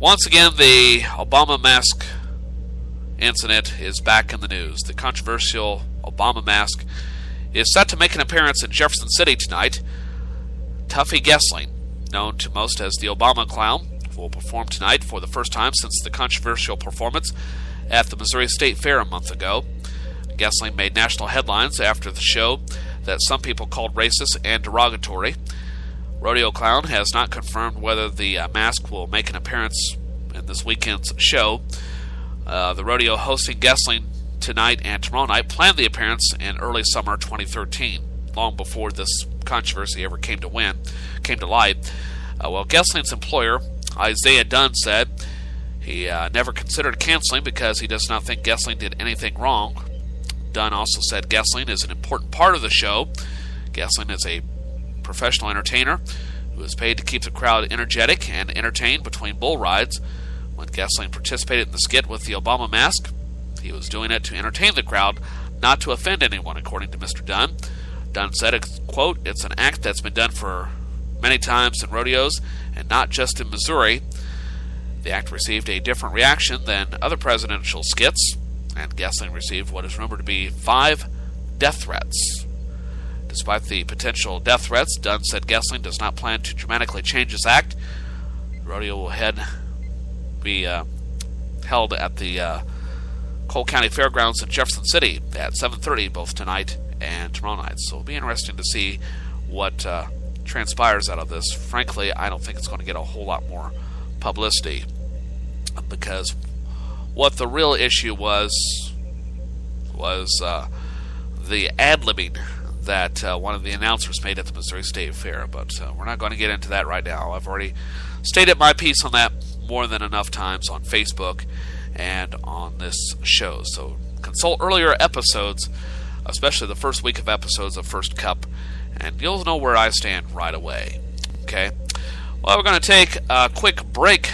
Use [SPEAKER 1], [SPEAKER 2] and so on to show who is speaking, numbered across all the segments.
[SPEAKER 1] Once again, the Obama mask incident is back in the news. The controversial Obama mask is set to make an appearance in Jefferson City tonight. Tuffy Gessling, known to most as the Obama Clown, will perform tonight for the first time since the controversial performance at the Missouri State Fair a month ago. Gessling made national headlines after the show that some people called racist and derogatory. Rodeo Clown has not confirmed whether the mask will make an appearance in this weekend's show. The rodeo hosting Gessling tonight and tomorrow night planned the appearance in early summer 2013, long before this controversy ever came to light. Gessling's employer, Isaiah Dunn, said he never considered canceling because he does not think Gessling did anything wrong. Dunn also said Gessling is an important part of the show. Gessling is a professional entertainer who is paid to keep the crowd energetic and entertained between bull rides. When Gessling participated in the skit with the Obama mask, he was doing it to entertain the crowd, not to offend anyone, according to Mr. Dunn. Dunn said, quote, "It's an act that's been done for many times in rodeos and not just in Missouri." The act received a different reaction than other presidential skits, and Gessling received what is rumored to be 5 death threats. Despite the potential death threats, Dunn said Gessling does not plan to dramatically change his act. The rodeo will be held at the Cole County Fairgrounds in Jefferson City at 7:30 both tonight and tomorrow night. So it'll be interesting to see what transpires out of this. Frankly, I don't think it's going to get a whole lot more publicity, because what the real issue was the ad-libbing that one of the announcers made at the Missouri State Fair. But we're not going to get into that right now. I've already stated my piece on that more than enough times on Facebook and on this show. So consult earlier episodes, especially the first week of episodes of First Cup, and you'll know where I stand right away. Okay? Well, we're going to take a quick break,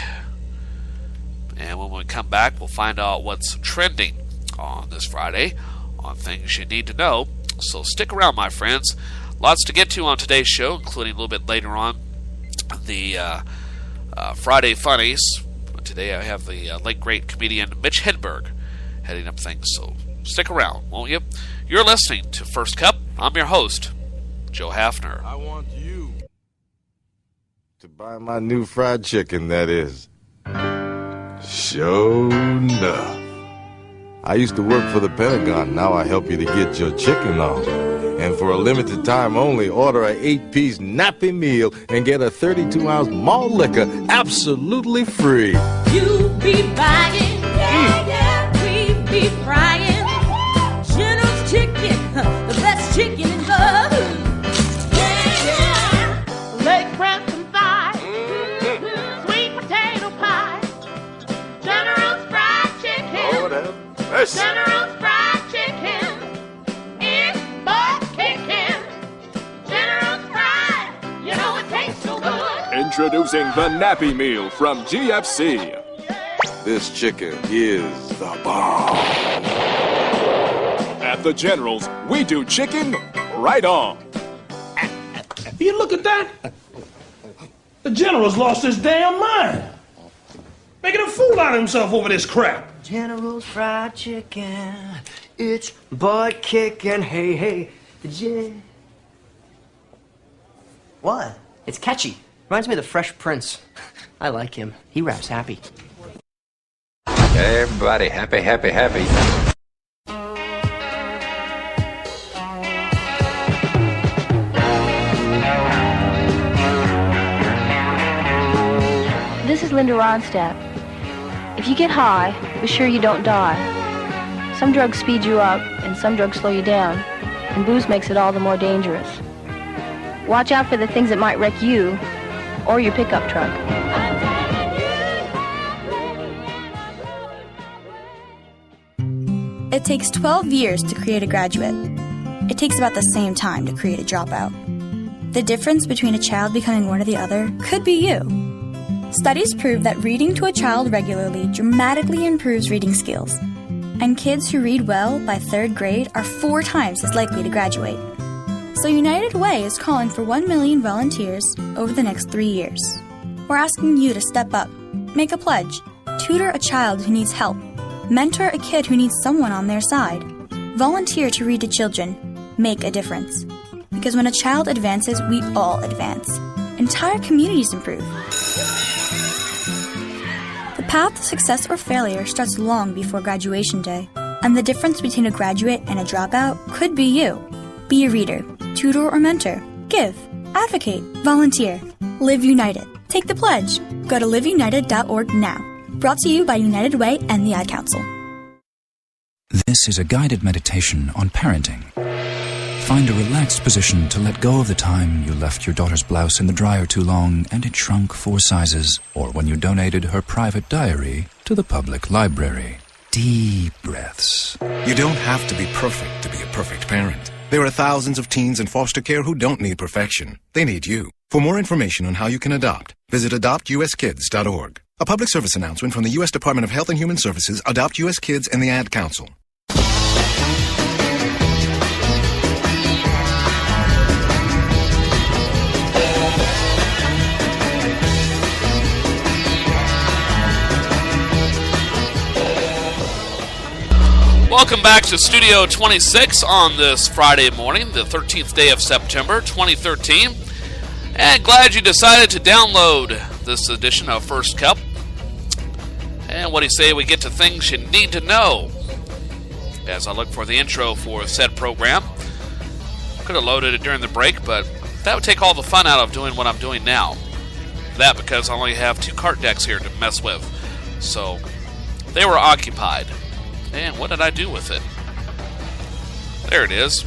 [SPEAKER 1] and when we come back, we'll find out what's trending on this Friday on things you need to know. So stick around, my friends. Lots to get to on today's show, including a little bit later on the Friday Funnies. Today I have the late great comedian Mitch Hedberg heading up things, so stick around, won't you? You're listening to First Cup. I'm your host, Joe Haffner.
[SPEAKER 2] I want you to buy my new fried chicken, that is. Sure enough. I used to work for the Pentagon. Now I help you to get your chicken on. And for a limited time only, order a 8-piece nappy meal and get a 32-ounce malt liquor absolutely free.
[SPEAKER 3] You be buying, we be frying. General's chicken, the best chicken in the hood. Yeah. Leg breast and thighs, sweet potato pie. General's fried chicken.
[SPEAKER 2] Oh, that.
[SPEAKER 3] General's fried chicken is butt kicking. General's fried, you know it tastes so good.
[SPEAKER 4] Introducing the Nappy Meal from GFC.
[SPEAKER 2] This chicken is the bomb.
[SPEAKER 4] At the General's, we do chicken right on.
[SPEAKER 5] You look at that. The General's lost his damn mind. Making a fool out of himself over this crap.
[SPEAKER 6] General's fried chicken, it's butt kicking. Hey, hey, What? It's catchy. Reminds me of the Fresh Prince. I like him. He raps happy.
[SPEAKER 7] Everybody happy, happy, happy.
[SPEAKER 8] This is Linda Ronstadt. If you get high, be sure you don't die. Some drugs speed you up, and some drugs slow you down, and booze makes it all the more dangerous. Watch out for the things that might wreck you or your pickup truck.
[SPEAKER 9] It takes 12 years to create a graduate. It takes about the same time to create a dropout. The difference between a child becoming one or the other could be you. Studies prove that reading to a child regularly dramatically improves reading skills, and kids who read well by 3rd grade are 4 times as likely to graduate. So United Way is calling for 1 million volunteers over the next 3 years. We're asking you to step up, Make a pledge. Tutor a child who needs help. Mentor a kid who needs someone on their side. Volunteer to read to children. Make a difference. Because when a child advances, we all advance. Entire communities improve. The path to success or failure starts long before graduation day. And the difference between a graduate and a dropout could be you. Be a reader, tutor or mentor. Give, advocate, volunteer. Live United. Take the pledge. Go to liveunited.org now. Brought to you by United Way and the Ad Council.
[SPEAKER 7] This is a guided meditation on parenting. Find a relaxed position to let go of the time you left your daughter's blouse in the dryer too long and it shrunk 4 sizes, or when you donated her private diary to the public library. Deep breaths.
[SPEAKER 10] You don't have to be perfect to be a perfect parent. There are thousands of teens in foster care who don't need perfection. They need you. For more information on how you can adopt, visit adoptuskids.org. A public service announcement from the U.S. Department of Health and Human Services, Adopt U.S. Kids, and the Ad Council.
[SPEAKER 1] Welcome back to Studio 26 on this Friday morning, the 13th day of September, 2013. And glad you decided to download this edition of First Cup. And what do you say we get to things you need to know? As I look for the intro for said program. Could have loaded it during the break, but that would take all the fun out of doing what I'm doing now. That because I only have 2 cart decks here to mess with. So, they were occupied. And what did I do with it? There it is.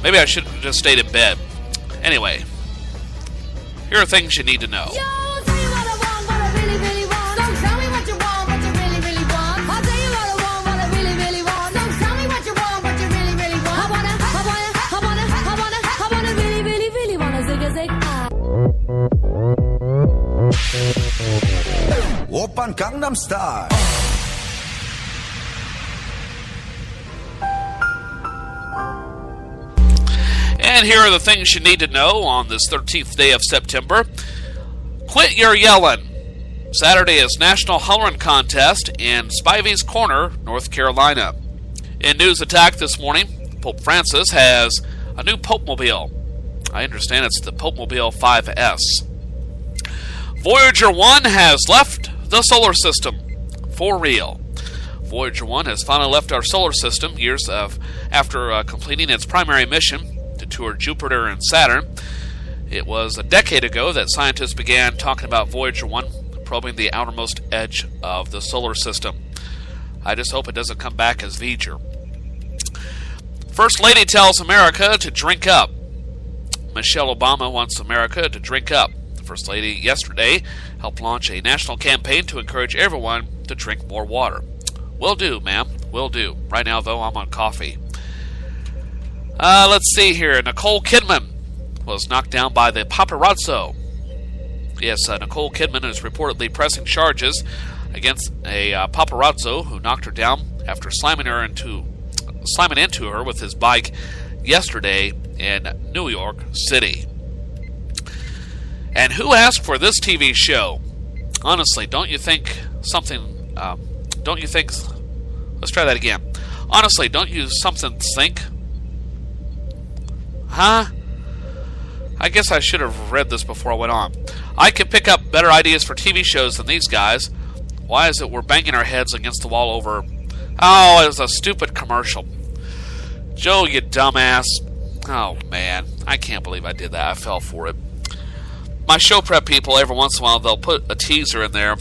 [SPEAKER 1] Maybe I should have just stayed in bed. Anyway, here are things you need to know.
[SPEAKER 11] Oppan Gangnam Style.
[SPEAKER 1] And here are the things you need to know on this 13th day of September. Quit your yelling. Saturday is National Hollering Contest in Spivey's Corner, North Carolina. In news attack this morning, Pope Francis has a new Pope-mobile. I understand it's the Pope-mobile 5S. Voyager 1 has left the solar system. For real. Voyager 1 has finally left our solar system years after completing its primary mission to tour Jupiter and Saturn. It was a decade ago that scientists began talking about Voyager 1 probing the outermost edge of the solar system. I just hope it doesn't come back as Voyager. First Lady tells America to drink up. Michelle Obama wants America to drink up. The First Lady yesterday helped launch a national campaign to encourage everyone to drink more water. Will do, ma'am. Will do. Right now, though, I'm on coffee. Let's see here. Nicole Kidman was knocked down by the paparazzo. Yes, Nicole Kidman is reportedly pressing charges against a paparazzo who knocked her down after slamming into her with his bike yesterday in New York City. And who asked for this TV show? Honestly, don't you think something... Let's try that again. Honestly, don't you something think? Huh? I guess I should have read this before I went on. I could pick up better ideas for TV shows than these guys. Why is it we're banging our heads against the wall over... Oh, it was a stupid commercial. Joe, you dumbass. Oh, man. I can't believe I did that. I fell for it. My show prep people, every once in a while, they'll put a teaser in there,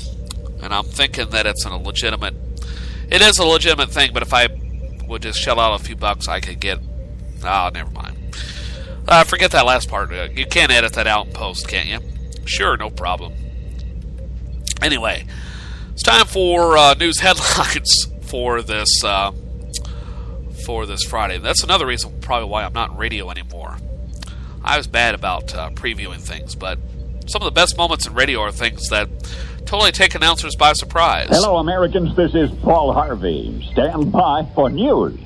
[SPEAKER 1] and I'm thinking that it's a legitimate... It is a legitimate thing, but if I would just shell out a few bucks, I could get... Oh, never mind. Forget that last part. You can't edit that out in post, can't you? Sure, no problem. Anyway, it's time for news headlines for this Friday. That's another reason probably why I'm not on radio anymore. I was bad about previewing things, but some of the best moments in radio are things that totally take announcers by surprise.
[SPEAKER 12] Hello, Americans. This is Paul Harvey. Stand by for news.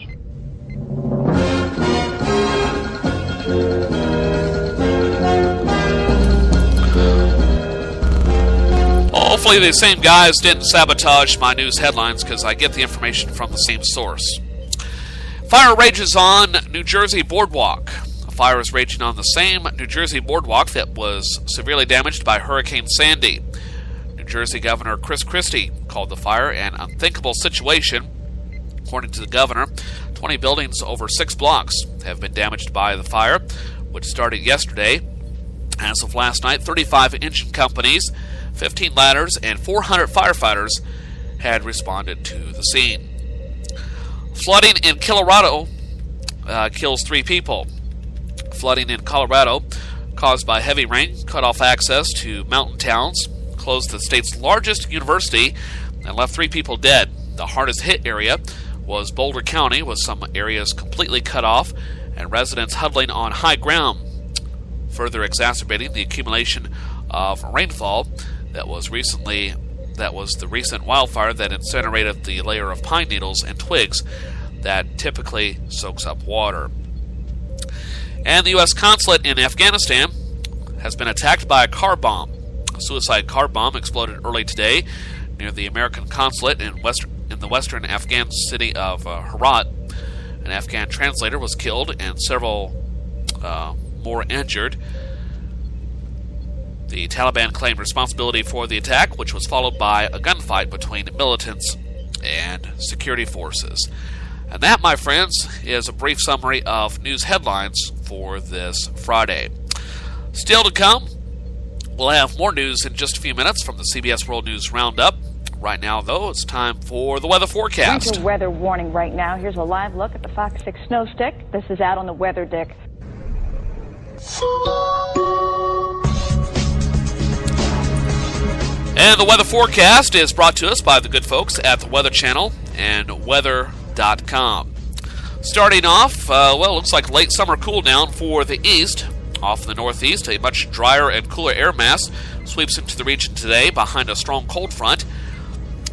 [SPEAKER 1] Hopefully the same guys didn't sabotage my news headlines because I get the information from the same source. Fire rages on New Jersey boardwalk. A fire is raging on the same New Jersey boardwalk that was severely damaged by Hurricane Sandy. New Jersey Governor Chris Christie called the fire an unthinkable situation. According to the governor, 20 buildings over 6 blocks have been damaged by the fire, which started yesterday. As of last night, 35 engine companies, 15 ladders, and 400 firefighters had responded to the scene. Flooding in Colorado kills 3 people. Flooding in Colorado, caused by heavy rain, cut off access to mountain towns, closed the state's largest university, and left 3 people dead. The hardest hit area was Boulder County, with some areas completely cut off and residents huddling on high ground, further exacerbating the accumulation of rainfall that was the recent wildfire that incinerated the layer of pine needles and twigs that typically soaks up water. And the U.S. consulate in Afghanistan has been attacked by a car bomb. A suicide car bomb exploded early today near the American consulate in the western Afghan city of Herat. An Afghan translator was killed and several more injured. The Taliban claimed responsibility for the attack, which was followed by a gunfight between militants and security forces. And that, my friends, is a brief summary of news headlines for this Friday. Still to come, we'll have more news in just a few minutes from the CBS World News Roundup. Right now, though, it's time for the weather forecast.
[SPEAKER 13] Winter weather warning right now. Here's a live look at the Fox 6 snow stick. This is out on the weather dick.
[SPEAKER 1] And the weather forecast is brought to us by the good folks at the Weather Channel and weather.com. Starting off, looks like late summer cool down for the east. Off in the northeast, a much drier and cooler air mass sweeps into the region today behind a strong cold front.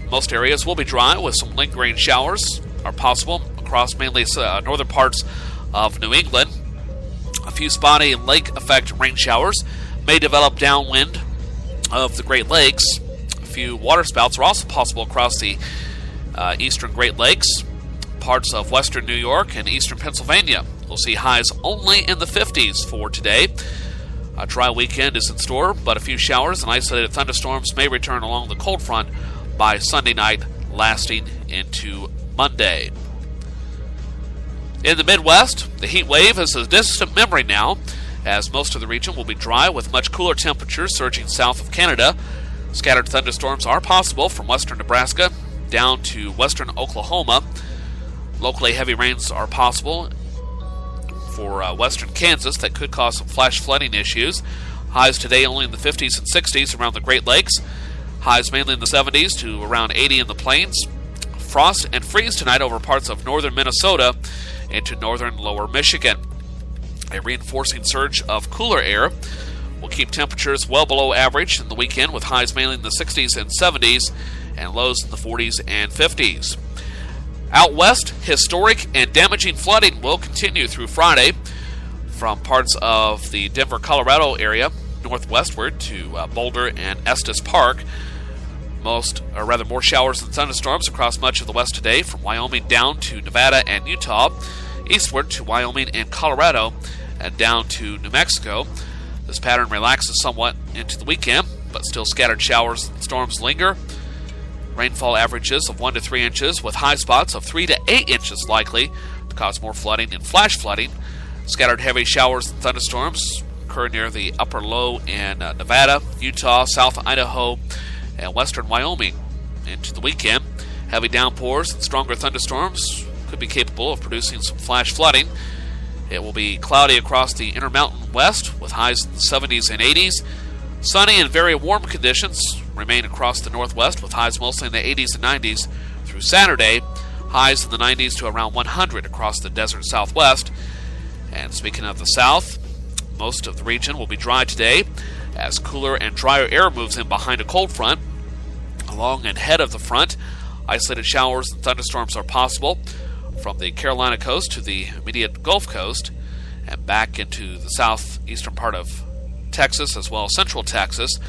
[SPEAKER 1] Most areas will be dry with some lingering showers are possible across mainly northern parts of New England. A few spotty lake effect rain showers may develop downwind of the Great Lakes. A few waterspouts are also possible across the eastern Great Lakes, parts of western New York and eastern Pennsylvania. We'll see highs only in the 50s for today. A dry weekend is in store, but a few showers and isolated thunderstorms may return along the cold front by Sunday night, lasting into Monday. In the Midwest, the heat wave is a distant memory now, as most of the region will be dry with much cooler temperatures surging south of Canada. Scattered thunderstorms are possible from western Nebraska down to western Oklahoma. Locally heavy rains are possible for western Kansas that could cause some flash flooding issues. Highs today only in the 50s and 60s around the Great Lakes. Highs mainly in the 70s to around 80 in the plains. Frost and freeze tonight over parts of northern Minnesota into northern lower Michigan. A reinforcing surge of cooler air will keep temperatures well below average in the weekend, with highs mainly in the 60s and 70s and lows in the 40s and 50s. Out west, historic and damaging flooding will continue through Friday from parts of the Denver, Colorado area northwestward to Boulder and Estes Park. More showers than thunderstorms across much of the west today, from Wyoming down to Nevada and Utah, eastward to Wyoming and Colorado, and down to New Mexico. This pattern relaxes somewhat into the weekend, but still scattered showers and storms linger. Rainfall averages of 1 to 3 inches, with high spots of 3 to 8 inches likely to cause more flooding and flash flooding. Scattered heavy showers and thunderstorms occur near the upper low in Nevada, Utah, South Idaho, and western Wyoming. Into the weekend, heavy downpours and stronger thunderstorms could be capable of producing some flash flooding. It will be cloudy across the Intermountain West with highs in the 70s and 80s. Sunny and very warm conditions remain across the Northwest with highs mostly in the 80s and 90s through Saturday. Highs in the 90s to around 100 across the desert Southwest. And speaking of the South, most of the region will be dry today as cooler and drier air moves in behind a cold front. Along and ahead of the front, isolated showers and thunderstorms are possible from the Carolina coast to the immediate Gulf Coast and back into the southeastern part of Texas as well as central Texas.